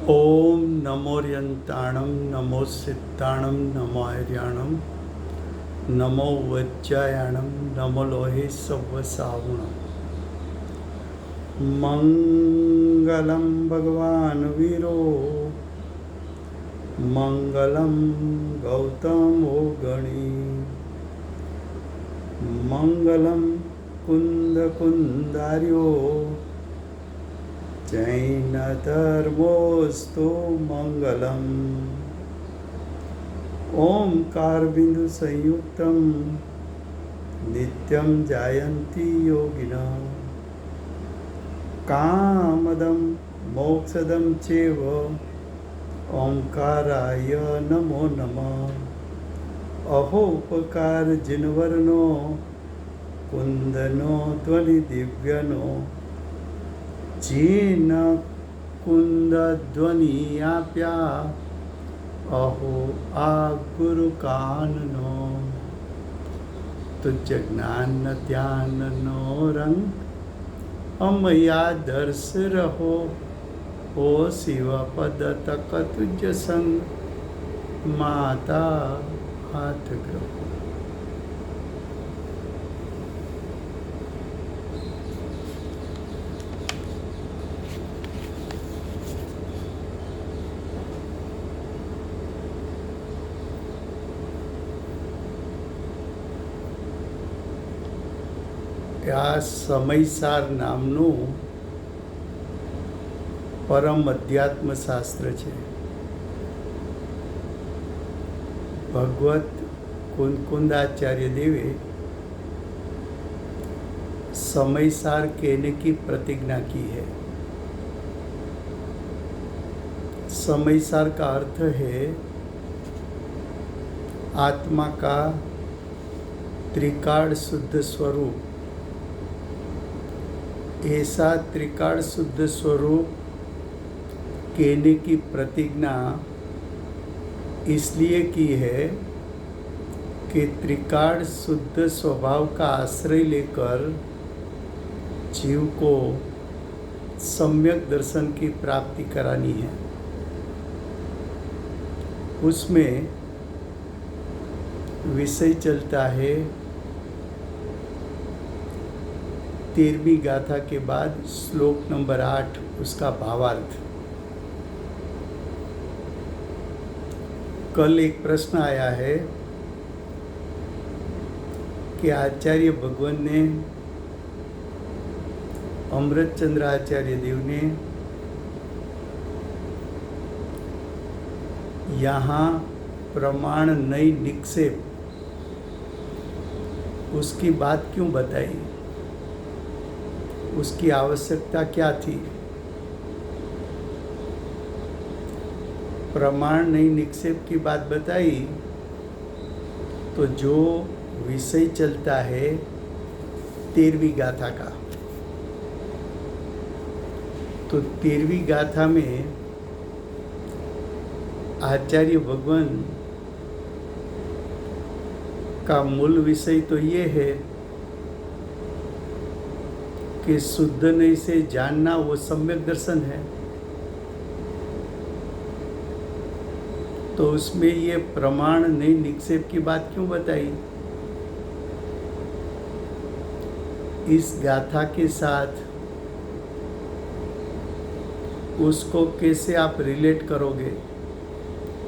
ओम नमोर्यंताणं नमो सिद्धाणं नमो आर्याणं नमो वज्रायाणं नमो लोहे सव्वसावुणं। मंगलं भगवान् वीरो मंगलं गौतमो गणी मंगलं कुन्दकुन्दार्यो जैनधर्मोऽस्तु मंगलम्। ओंकार बिंदु संयुक्तं नित्यं जायन्ति योगिनः कामदं मोक्षदं चैव ओंकाराय नमो नमः। अहो उपकार जिनवर्णो कुंदनो ध्वनि दिव्यनो जीन कुंद ध्वनि आप्या अहो आ गुरु काननो तुझ ज्ञान ध्यान नो रंग अमया दर्श रहो ओ शिव पद तक तुझ संग माता हाथ ग्रहो। આ સમયસાર નામનું પરમ અધ્યાત્મ શાસ્ત્ર છે. ભગવત कुंदाचार्य देवे समयसार कहने की प्रतिज्ञा की है. समयसार का अर्थ है आत्मा का त्रिकाल शुद्ध स्वरूप. ऐसा त्रिकाल शुद्ध स्वरूप कहने की प्रतिज्ञा इसलिए की है कि त्रिकाल शुद्ध स्वभाव का आश्रय लेकर जीव को सम्यक दर्शन की प्राप्ति करानी है. उसमें विषय चलता है 13वीं गाथा के बाद श्लोक नंबर 8 उसका भावार्थ. कल एक प्रश्न आया है कि आचार्य भगवान ने अमृतचंद्र आचार्य देव ने यहाँ प्रमाण नई निक्षेप उसकी बात क्यों बताई, उसकी आवश्यकता क्या थी. प्रमाण नहीं निक्षेप की बात बताई तो जो विषय चलता है 13वीं गाथा का, तो 13वीं गाथा में आचार्य भगवान का मूल विषय तो ये है कि शुद्ध नहीं से जानना वो सम्यक दर्शन है. तो उसमें ये प्रमाण नहीं निक्षेप की बात क्यों बताई. इस गाथा के साथ उसको कैसे आप रिलेट करोगे,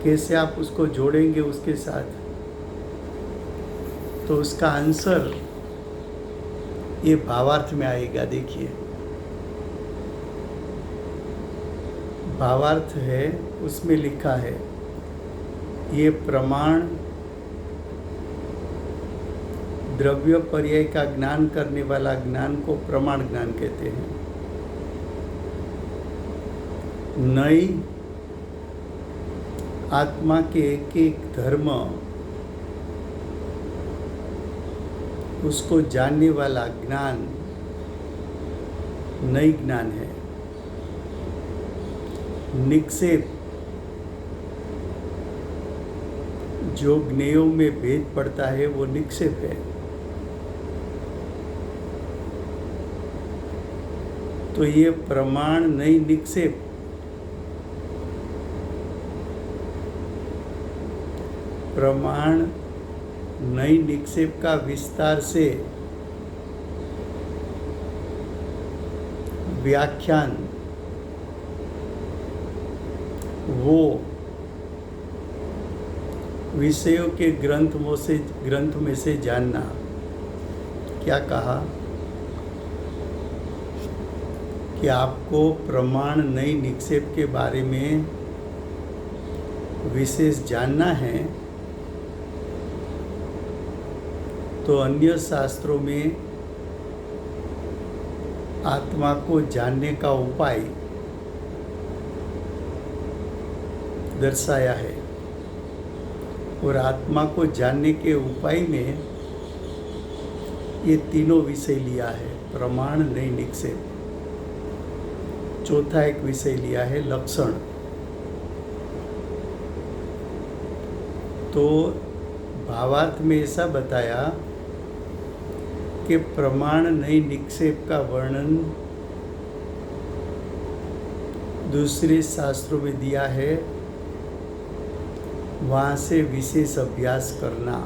कैसे आप उसको जोड़ेंगे उसके साथ, तो उसका आंसर ये भावार्थ में आएगा. देखिए भावार्थ है, उसमें लिखा है ये प्रमाण द्रव्य पर्याय का ज्ञान करने वाला ज्ञान को प्रमाण ज्ञान कहते हैं. नई आत्मा के एक एक धर्म उसको जानने वाला ज्ञान नई ज्ञान है. निक्षेप जो ज्ञेयों में भेद पड़ता है वो निक्षेप है. तो ये प्रमाण नहीं निक्षेप प्रमाण नई निक्षेप का विस्तार से व्याख्यान वो विषयों के ग्रंथ में से जानना। क्या कहा कि आपको प्रमाण नई निक्षेप के बारे में विशेष जानना है, तो अन्य शास्त्रों में आत्मा को जानने का उपाय दर्शाया है, और आत्मा को जानने के उपाय में ये तीनों विषय लिया है। प्रमाण नई निक्षेप, चौथा एक विषय लिया है लक्षण। तो भावार्थ में ऐसा बताया कि प्रमाण नई निक्षेप का वर्णन दूसरे शास्त्रों में दिया है, वहाँ से विशेष अभ्यास करना।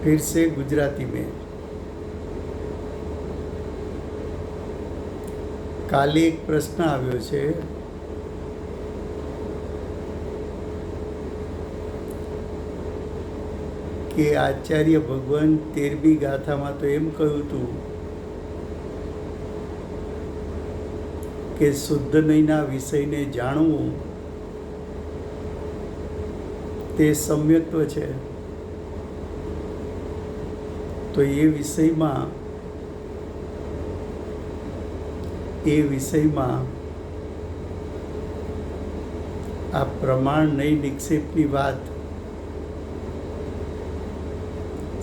फिर से गुजराती में, काले एक प्रश्न આવ્યો છે કે આચાર્ય ભગવાન 13મી ગાથામાં તો એમ કહ્યું હતું કે શુદ્ધ નહીંના વિષયને જાણવું તે સમ્યક્ત્વ છે। તો એ વિષયમાં આ પ્રમાણ નઈ નિક્ષેપની વાત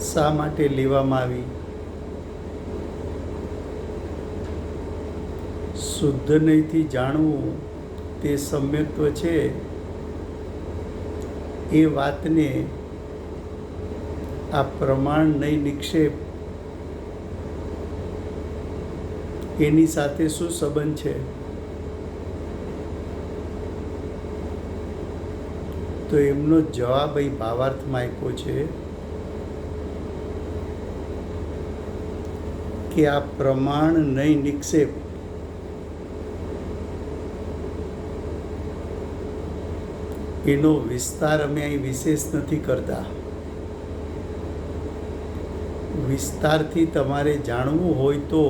શા માટે લેવામાં આવી? શુદ્ધ નહીંથી જાણવું તે સમ્યક્ત્વ છે, એ વાતને આ પ્રમાણ નઈ નિક્ષેપ એની સાથે શું સંબંધ છે? તો એમનો જવાબ અહીં ભાવાર્થમાં આપ્યો છે કે આ પ્રમાણ નઈ નિક્ષેપ એનો વિસ્તાર અમે અહીં વિશેષ નથી કરતા। વિસ્તારથી તમારે જાણવું હોય તો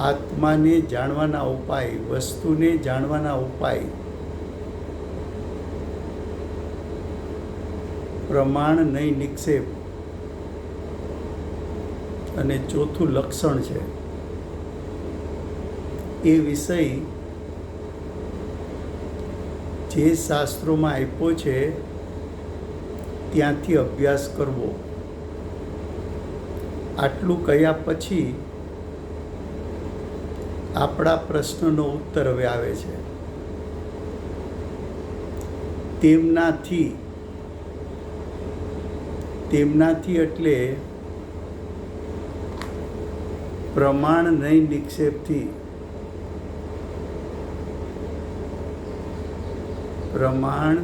આત્માને જાણવાના ઉપાય, વસ્તુને જાણવાના ઉપાય પ્રમાણ નઈ નિક્ષેપ અને ચોથું લક્ષણ છે। એ વિષય જે શાસ્ત્રોમાં આપ્યો છે ત્યાંથી અભ્યાસ કરવો। આટલું કહ્યા પછી આપણા પ્રશ્નનો ઉત્તર હવે આવે છે। તેમનાથી એટલે પ્રમાણ નઈ નિક્ષેપથી, પ્રમાણ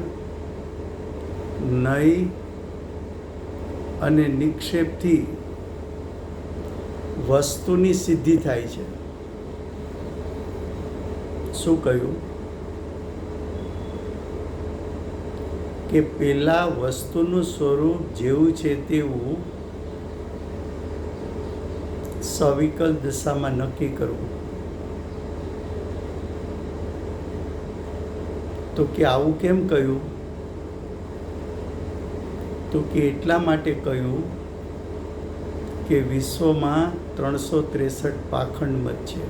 નઈ અને નિક્ષેપથી વસ્તુની સિદ્ધિ થાય છે। શું કહ્યું કે પેલા વસ્તુનું સ્વરૂપ જેવું છે તેવું સવિકલ દશામાં નક્કી કરવું। તો કે આવું કેમ કહ્યું? તો કે એટલા માટે કહ્યું કે વિશ્વમાં 363 પાખંડ મત છે।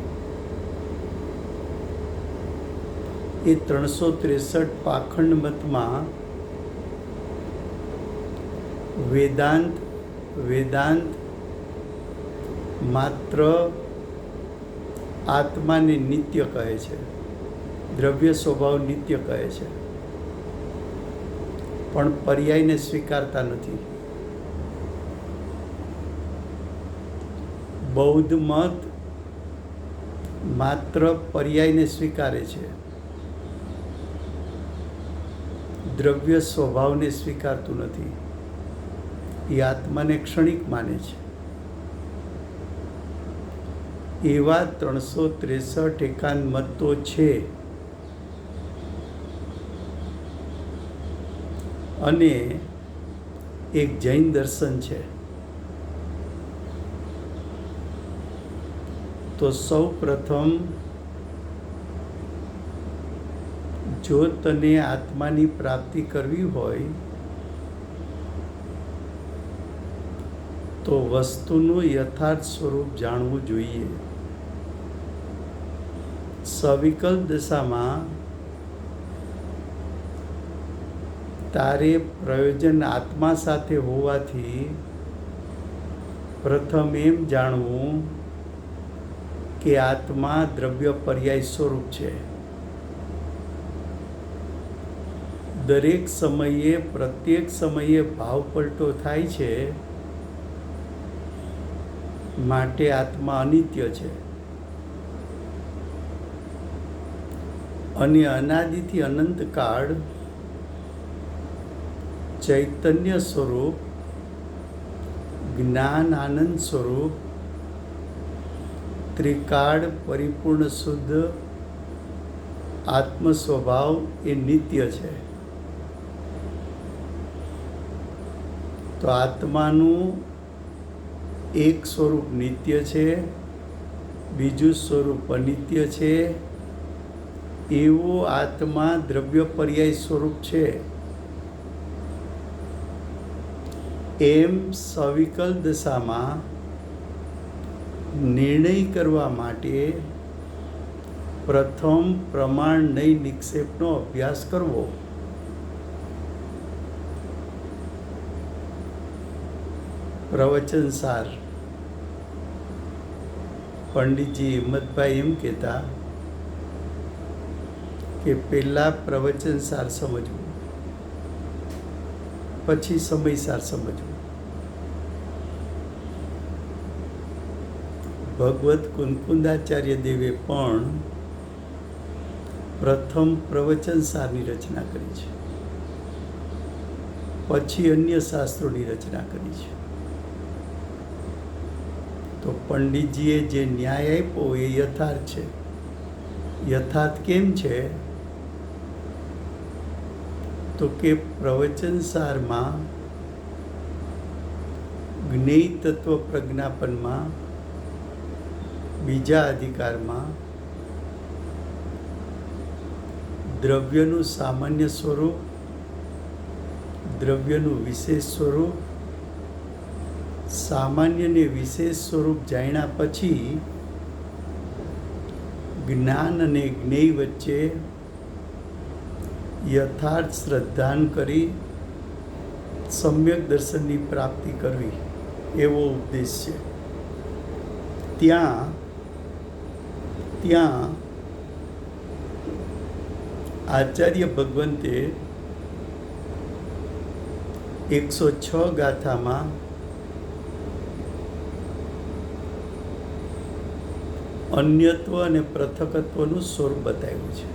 એ 363 પાખંડ મતમાં વેદાંત માત્ર આત્માને નિત્ય કહે છે, દ્રવ્ય સ્વભાવ નિત્ય કહે છે, પણ પર્યાયને સ્વીકારતા નથી। બૌદ્ધ મત માત્ર પર્યાયને સ્વીકારે છે, દ્રવ્ય સ્વભાવને સ્વીકારતું નથી. એ આત્માને ક્ષણિક માને છે. એવા 363 એકાંત છે. અને એક જૈન દર્શન છે. તો સૌ પ્રથમ, જો તને આત્માની પ્રાપ્તિ કરવી હોય તો વસ્તુનું યથાર્થ સ્વરૂપ જાણવું જોઈએ. સવિકલ્પ દશામાં તારે પ્રયોજન આત્મા સાથે હોવાથી પ્રથમ એમ જાણવું કે આત્મા દ્રવ્ય પર્યાય સ્વરૂપ છે. દરેક સમયે પ્રત્યેક સમયે ભાવ પલટો થાય છે, માટે આત્મા અનિત્ય છે. અને અનાદિથી અનંતકાળ ચૈતન્ય સ્વરૂપ, જ્ઞાન આનંદ સ્વરૂપ, ત્રિકાળ પરિપૂર્ણ શુદ્ધ આત્મ સ્વભાવ એ નિત્ય છે. તો આત્માનું એક સ્વરૂપ નિત્ય છે, બીજું સ્વરૂપ અનિત્ય છે. એવો આત્મા દ્રવ્ય પર્યાય સ્વરૂપ છે. એમ સવિકલ્પ દશામાં નિર્ણય કરવા માટે પ્રથમ પ્રમાણનય નિક્ષેપનો અભ્યાસ કરવો. પ્રવચન સાર. પંડિતજી હિંમતભાઈ એમ કહેતા કે પહેલાં પ્રવચન સાર સમજવું, પછી સમયસાર સમજવું. ભગવત કુંકુંદાચાર્ય દેવે પણ પ્રથમ પ્રવચન સારની રચના કરી છે, પછી અન્ય શાસ્ત્રોની રચના કરી છે. તો પંડિતજીએ જે ન્યાય આપ્યો એ યથાર્થ છે. યથાર્થ કેમ છે? તો કે પ્રવચન સારમાં જ્ઞેય તત્વ પ્રજ્ઞાપનમાં બીજા અધિકારમાં દ્રવ્યનું સામાન્ય સ્વરૂપ, દ્રવ્યનું વિશેષ સ્વરૂપ, સામાન્ય ને વિશેષ સ્વરૂપ જાણ્યા પછી જ્ઞાન અને જ્ઞેય વચ્ચે યથાર્થ શ્રદ્ધાન કરી સમ્યક દર્શનની પ્રાપ્તિ કરવી, એવો ઉપદેશ છે. ત્યાં આચાર્ય ભગવંતે 106 ગાથામાં અન્યત્વ અને પૃથકત્વનું સ્વરૂપ બતાવ્યું છે.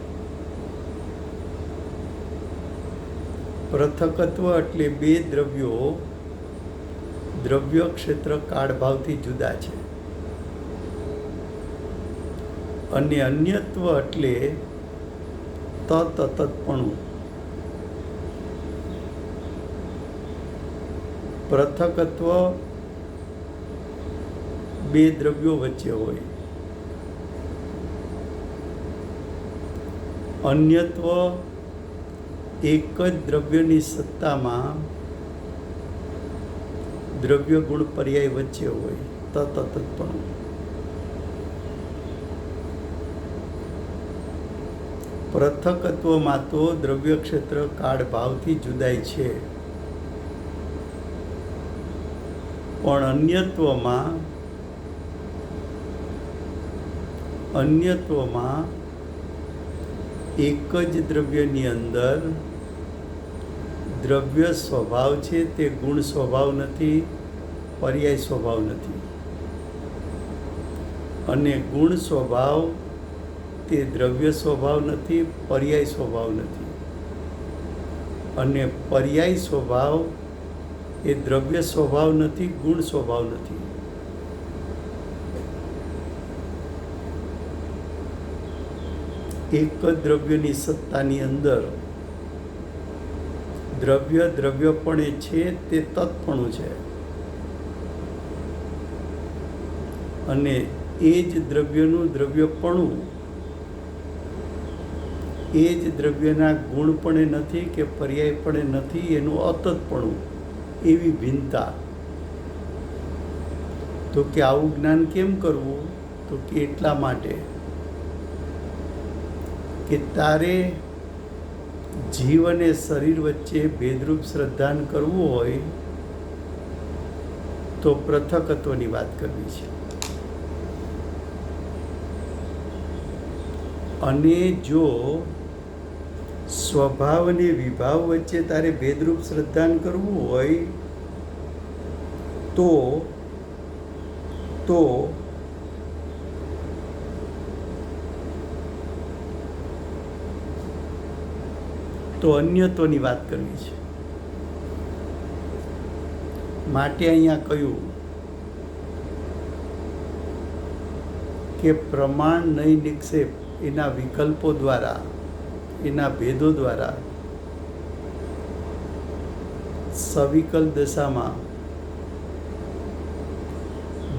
પૃથકત્વ એટલે બે દ્રવ્યો દ્રવ્ય ક્ષેત્ર કાળભાવથી જુદા છે, અને અન્યત્વ એટલે તતતપણું. પૃથકત્વ બે દ્રવ્યો વચ્ચે હોય, અન્યત્વ એક જ દ્રવ્યની સત્તામાં દ્રવ્ય ગુણ પર્યાય વચ્ચે હોય, તતતપણું. પૃથકત્વમાં તો દ્રવ્ય ક્ષેત્ર કાળ ભાવથી જુદાય છે, પણ અન્યત્વમાં એક જ દ્રવ્યની અંદર દ્રવ્ય સ્વભાવ છે, તે ગુણ સ્વભાવ નથી, પર્યાય સ્વભાવ નથી. અને ગુણ સ્વભાવ તે દ્રવ્ય સ્વભાવ નથી, પર્યાય સ્વભાવ નથી. અને પર્યાય સ્વભાવ એ દ્રવ્ય સ્વભાવ નથી, ગુણ સ્વભાવ નથી. એક જ દ્રવ્યની સત્તાની અંદર દ્રવ્યપણે છે તે તત્પણું છે, અને એ જ દ્રવ્યનું દ્રવ્યપણું એ જ દ્રવ્યના ગુણપણે નથી કે પર્યાયપણે નથી, એનું અતત્પણું, એવી ભિન્નતા. તો કે આવું જ્ઞાન કેમ કરવું? તો કે એટલા માટે કે તારે જીવ અને શરીર વચ્ચે ભેદરૂપ શ્રદ્ધાન કરવું હોય તો પૃથકત્વની વાત કરવી છે. અને જો સ્વભાવ અને વિભાવ વચ્ચે તારે ભેદરૂપ શ્રદ્ધાન કરવું હોય તો અન્યત્વની વાત કરવી છે. માટે અહીંયા કહ્યું કે પ્રમાણ નહીં નિક્ષેપ એના વિકલ્પો દ્વારા, એના ભેદો દ્વારા સવિકલ દશામાં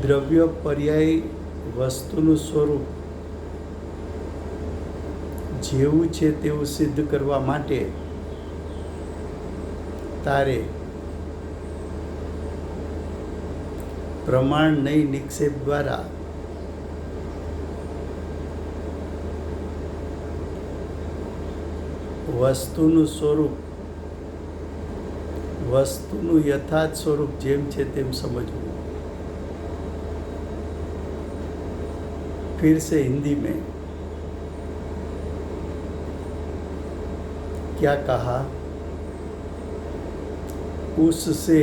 દ્રવ્ય પર્યાય વસ્તુનું સ્વરૂપ જેવું છે તેવું સિદ્ધ કરવા માટે તારે પ્રમાણ નહીં નિક્ષેપ દ્વારા વસ્તુનું સ્વરૂપ, વસ્તુનું યથાર્થ સ્વરૂપ જેમ છે તેમ સમજવું. फिर से हिंदी में क्या कहा? उससे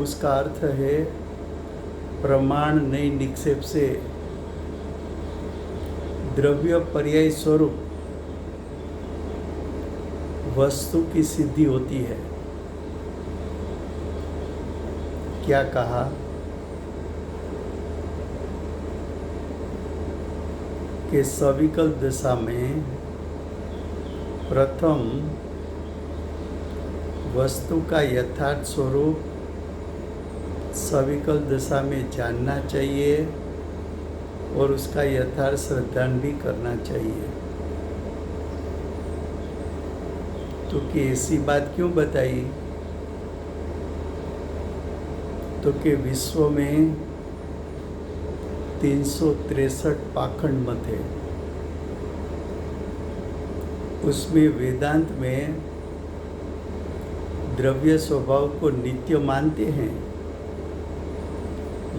उसका अर्थ है प्रमाण नहीं निक्षेप से द्रव्य पर्याय स्वरूप वस्तु की सिद्धि होती है. क्या कहा? कि सविकल दशा में प्रथम वस्तु का यथार्थ स्वरूप सविकल दशा में जानना चाहिए और उसका यथार्थ श्रद्धान भी करना चाहिए. तो कि ऐसी बात क्यों बताई? तो कि विश्व में 363 पाखंड मत है. उसमें वेदांत में द्रव्य स्वभाव को नित्य मानते हैं,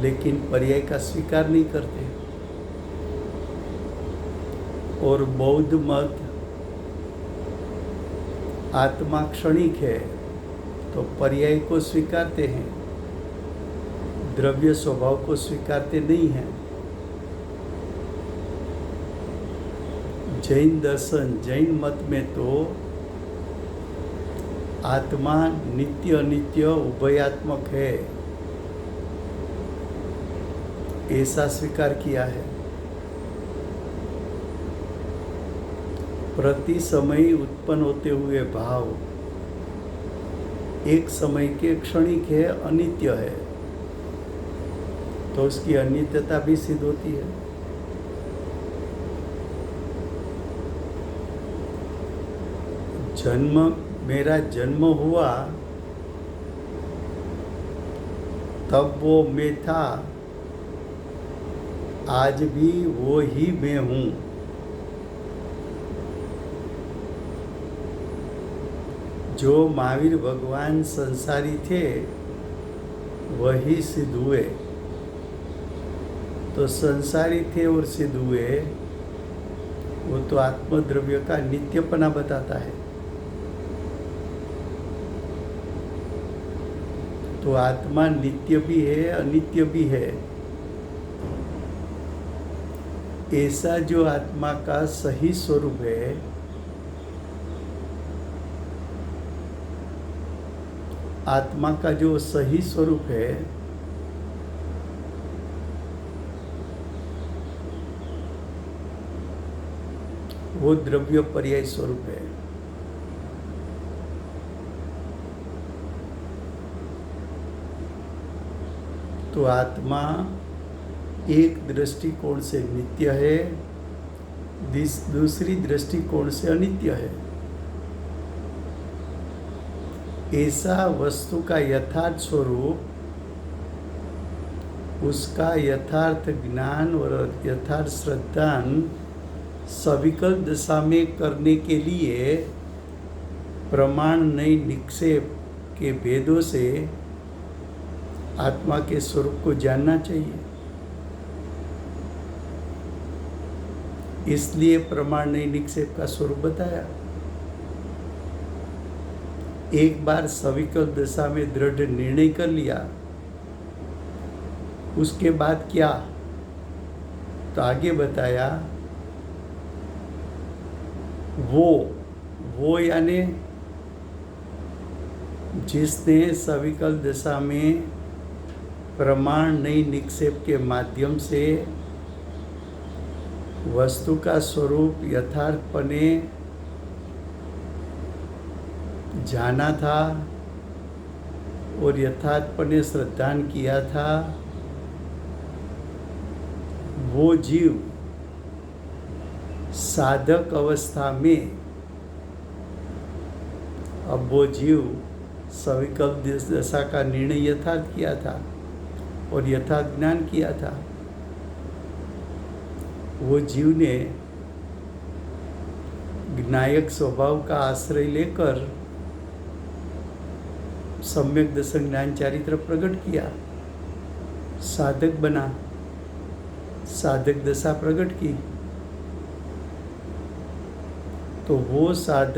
लेकिन पर्याय का स्वीकार नहीं करते. और बौद्ध मत आत्मा क्षणिक है तो पर्याय को स्वीकारते हैं, द्रव्य स्वभाव को स्वीकारते नहीं हैं. जैन दर्शन, जैन मत में तो आत्मा नित्य अनित्य उभयात्मक है ऐसा स्वीकार किया है. प्रति समय उत्पन्न होते हुए भाव एक समय के क्षणिक है, अनित्य है, तो उसकी अनित्यता भी सिद्ध होती है. मेरा जन्म हुआ तब वो मैं था, आज भी वो ही मैं हूँ. जो महावीर भगवान संसारी थे वही सिद्ध हुए. तो संसारी थे और सिद्ध हुए, वो तो आत्मद्रव्य का नित्यपना बताता है. तो आत्मा नित्य भी है, अनित्य भी है. ऐसा जो आत्मा का सही स्वरूप है, आत्मा का जो सही स्वरूप है, वो द्रव्य पर्याय स्वरूप है। तो आत्मा एक दृष्टिकोण से नित्य है, दूसरी दृष्टिकोण से अनित्य है। ऐसा वस्तु का यथार्थ स्वरूप, उसका यथार्थ ज्ञान और यथार्थ श्रद्धान सविकल्प दशा में करने के लिए प्रमाण नई निक्षेप के भेदों से आत्मा के स्वरूप को जानना चाहिए। इसलिए प्रमाण नई निक्षेप का स्वरूप बताया। एक बार सविकल्प दशा में दृढ़ निर्णय कर लिया, उसके बाद क्या? तो आगे बताया, वो यानी जिसने सविकल्प दशा में प्रमाण नई निक्षेप के माध्यम से वस्तु का स्वरूप यथार्थपने जाना था और यथार्थपने श्रद्धान किया था, वो जीव साधक अवस्था में, अब वो जीव सविकल्प दशा का निर्णय यथार्थ किया था और यथार्थ ज्ञान किया था। वो जीव ने ज्ञायक स्वभाव का आश्रय लेकर सम्यक दर्शन ज्ञान चारित्र प्रकट किया, साधक बना, साधक दशा प्रकट की। तो वो साधक